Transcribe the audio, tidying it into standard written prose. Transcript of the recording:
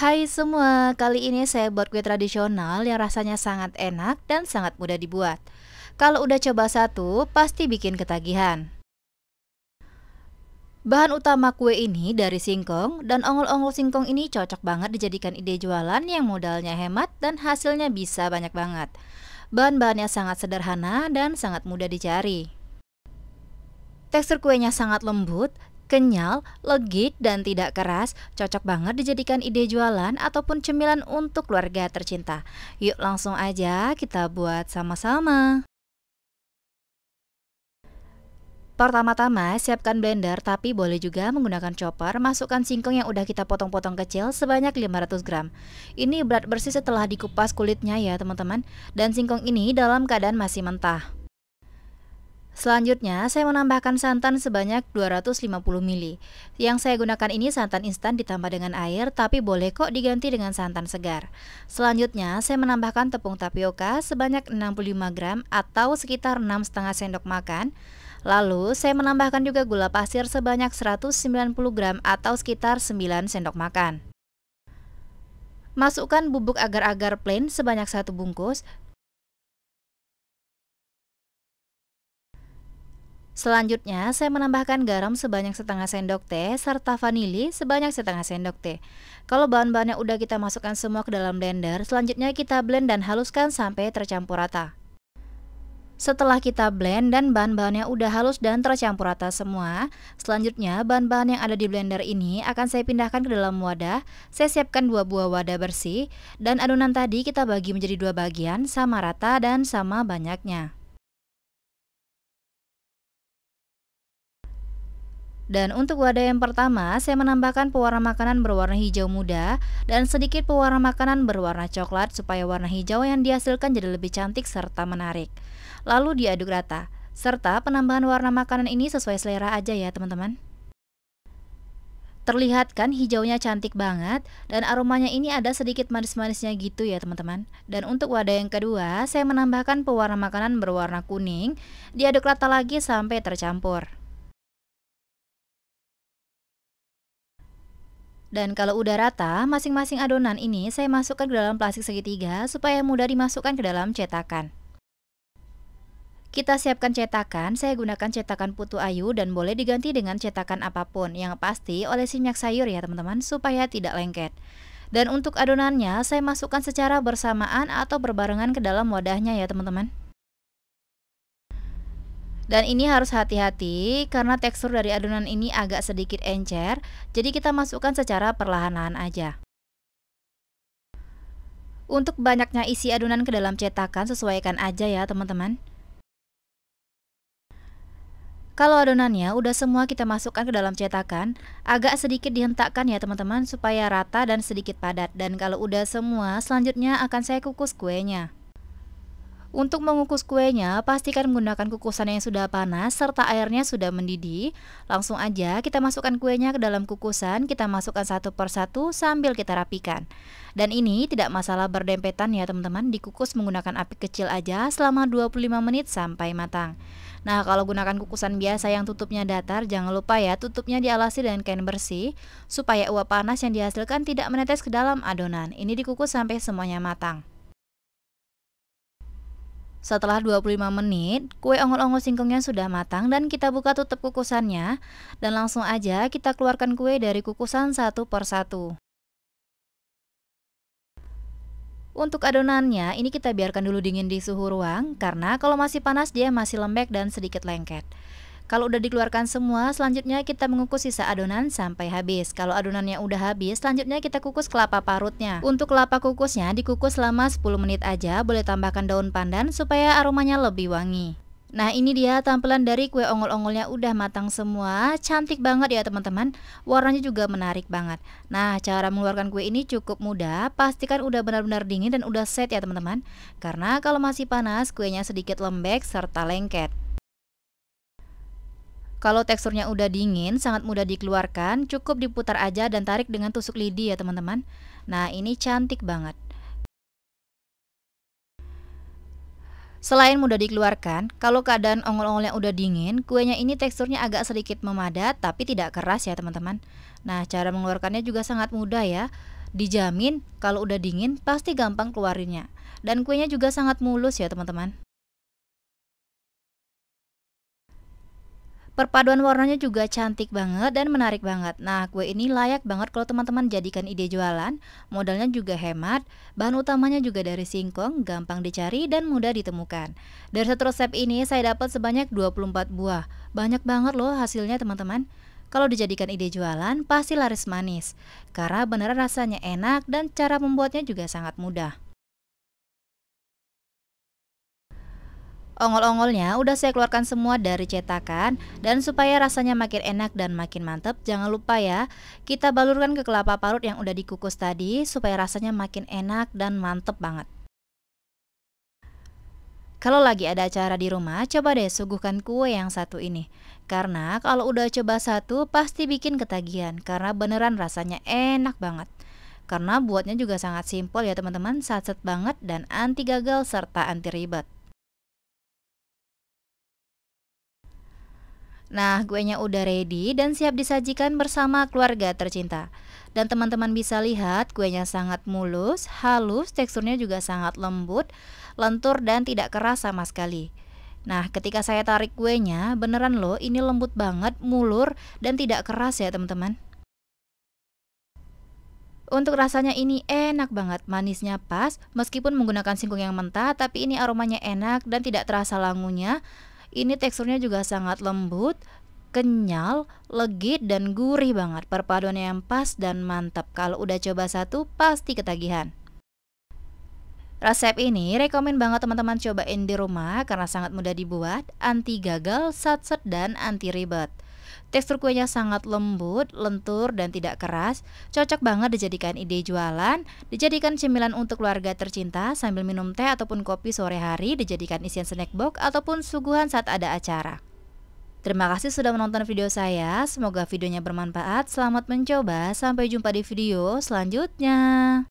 Hai semua, kali ini saya buat kue tradisional yang rasanya sangat enak dan sangat mudah dibuat. Kalau udah coba satu, pasti bikin ketagihan. Bahan utama kue ini dari singkong, dan ongol-ongol singkong ini cocok banget dijadikan ide jualan yang modalnya hemat dan hasilnya bisa banyak banget. Bahan-bahannya sangat sederhana dan sangat mudah dicari. Tekstur kuenya sangat lembut, kenyal, legit, dan tidak keras, cocok banget dijadikan ide jualan ataupun cemilan untuk keluarga tercinta. Yuk langsung aja kita buat sama-sama. Pertama-tama, siapkan blender tapi boleh juga menggunakan chopper. Masukkan singkong yang udah kita potong-potong kecil sebanyak 500 gram. Ini berat bersih setelah dikupas kulitnya ya teman-teman. Dan singkong ini dalam keadaan masih mentah. Selanjutnya, saya menambahkan santan sebanyak 250 ml. Yang saya gunakan ini santan instan ditambah dengan air, tapi boleh kok diganti dengan santan segar. Selanjutnya, saya menambahkan tepung tapioka sebanyak 65 gram atau sekitar 6,5 sendok makan. Lalu, saya menambahkan juga gula pasir sebanyak 190 gram atau sekitar 9 sendok makan. Masukkan bubuk agar-agar plain sebanyak 1 bungkus. Selanjutnya, saya menambahkan garam sebanyak setengah sendok teh serta vanili sebanyak setengah sendok teh. Kalau bahan-bahannya udah kita masukkan semua ke dalam blender, selanjutnya kita blend dan haluskan sampai tercampur rata. Setelah kita blend dan bahan-bahannya udah halus dan tercampur rata semua, selanjutnya bahan-bahan yang ada di blender ini akan saya pindahkan ke dalam wadah. Saya siapkan 2 buah wadah bersih dan adonan tadi kita bagi menjadi 2 bagian sama rata dan sama banyaknya. Dan untuk wadah yang pertama, saya menambahkan pewarna makanan berwarna hijau muda dan sedikit pewarna makanan berwarna coklat supaya warna hijau yang dihasilkan jadi lebih cantik serta menarik. Lalu diaduk rata, serta penambahan warna makanan ini sesuai selera aja ya teman-teman. Terlihat kan hijaunya cantik banget dan aromanya ini ada sedikit manis-manisnya gitu ya teman-teman. Dan untuk wadah yang kedua, saya menambahkan pewarna makanan berwarna kuning, diaduk rata lagi sampai tercampur. Dan kalau udah rata, masing-masing adonan ini saya masukkan ke dalam plastik segitiga supaya mudah dimasukkan ke dalam cetakan. Kita siapkan cetakan, saya gunakan cetakan putu ayu dan boleh diganti dengan cetakan apapun. Yang pasti olesi minyak sayur ya teman-teman supaya tidak lengket. Dan untuk adonannya saya masukkan secara bersamaan atau berbarengan ke dalam wadahnya ya teman-teman. Dan ini harus hati-hati karena tekstur dari adonan ini agak sedikit encer, jadi kita masukkan secara perlahan-lahan aja. Untuk banyaknya isi adonan ke dalam cetakan sesuaikan aja ya teman-teman. Kalau adonannya udah semua kita masukkan ke dalam cetakan, agak sedikit dihentakkan ya teman-teman supaya rata dan sedikit padat. Dan kalau udah semua, selanjutnya akan saya kukus kuenya. Untuk mengukus kuenya, pastikan menggunakan kukusan yang sudah panas serta airnya sudah mendidih. Langsung aja kita masukkan kuenya ke dalam kukusan, kita masukkan satu persatu sambil kita rapikan. Dan ini tidak masalah berdempetan ya teman-teman, dikukus menggunakan api kecil aja selama 25 menit sampai matang. Nah, kalau gunakan kukusan biasa yang tutupnya datar, jangan lupa ya tutupnya dialasi dengan kain bersih supaya uap panas yang dihasilkan tidak menetes ke dalam adonan. Ini dikukus sampai semuanya matang. Setelah 25 menit, kue ongol-ongol singkongnya sudah matang dan kita buka tutup kukusannya dan langsung aja kita keluarkan kue dari kukusan satu persatu. Untuk adonannya, ini kita biarkan dulu dingin di suhu ruang karena kalau masih panas dia masih lembek dan sedikit lengket. Kalau udah dikeluarkan semua, selanjutnya kita mengukus sisa adonan sampai habis. Kalau adonannya udah habis, selanjutnya kita kukus kelapa parutnya. Untuk kelapa kukusnya dikukus selama 10 menit aja, boleh tambahkan daun pandan supaya aromanya lebih wangi. Nah, ini dia tampilan dari kue ongol-ongolnya udah matang semua, cantik banget ya teman-teman. Warnanya juga menarik banget. Nah, cara mengeluarkan kue ini cukup mudah, pastikan udah benar-benar dingin dan udah set ya teman-teman. Karena kalau masih panas, kuenya sedikit lembek serta lengket. Kalau teksturnya udah dingin, sangat mudah dikeluarkan, cukup diputar aja dan tarik dengan tusuk lidi ya teman-teman. Nah, ini cantik banget. Selain mudah dikeluarkan, kalau keadaan ongol-ongolnya udah dingin, kuenya ini teksturnya agak sedikit memadat tapi tidak keras ya teman-teman. Nah, cara mengeluarkannya juga sangat mudah ya. Dijamin kalau udah dingin pasti gampang keluarinnya. Dan kuenya juga sangat mulus ya teman-teman. Perpaduan warnanya juga cantik banget dan menarik banget. Nah, kue ini layak banget kalau teman-teman jadikan ide jualan. Modalnya juga hemat, bahan utamanya juga dari singkong, gampang dicari dan mudah ditemukan. Dari satu resep ini saya dapat sebanyak 24 buah. Banyak banget loh hasilnya teman-teman. Kalau dijadikan ide jualan, pasti laris manis. Karena beneran rasanya enak dan cara membuatnya juga sangat mudah. Ongol-ongolnya udah saya keluarkan semua dari cetakan, dan supaya rasanya makin enak dan makin mantep, jangan lupa ya, kita balurkan ke kelapa parut yang udah dikukus tadi supaya rasanya makin enak dan mantep banget. Kalau lagi ada acara di rumah, coba deh suguhkan kue yang satu ini. Karena kalau udah coba satu, pasti bikin ketagihan karena beneran rasanya enak banget. Karena buatnya juga sangat simpel ya teman-teman, satset banget dan anti gagal serta anti ribet. Nah, kuenya udah ready dan siap disajikan bersama keluarga tercinta. Dan teman-teman bisa lihat kuenya sangat mulus, halus, teksturnya juga sangat lembut, lentur dan tidak keras sama sekali. Nah, ketika saya tarik kuenya, beneran loh ini lembut banget, mulur dan tidak keras ya teman-teman. Untuk rasanya ini enak banget, manisnya pas, meskipun menggunakan singkong yang mentah, tapi ini aromanya enak dan tidak terasa langunya. Ini teksturnya juga sangat lembut, kenyal, legit, dan gurih banget. Perpaduannya yang pas dan mantap. Kalau udah coba satu, pasti ketagihan. Resep ini rekomen banget teman-teman cobain di rumah karena sangat mudah dibuat, anti gagal, satset, dan anti ribet. Tekstur kuenya sangat lembut, lentur, dan tidak keras. Cocok banget dijadikan ide jualan, dijadikan cemilan untuk keluarga tercinta sambil minum teh ataupun kopi sore hari, dijadikan isian snack box ataupun suguhan saat ada acara. Terima kasih sudah menonton video saya, semoga videonya bermanfaat. Selamat mencoba, sampai jumpa di video selanjutnya.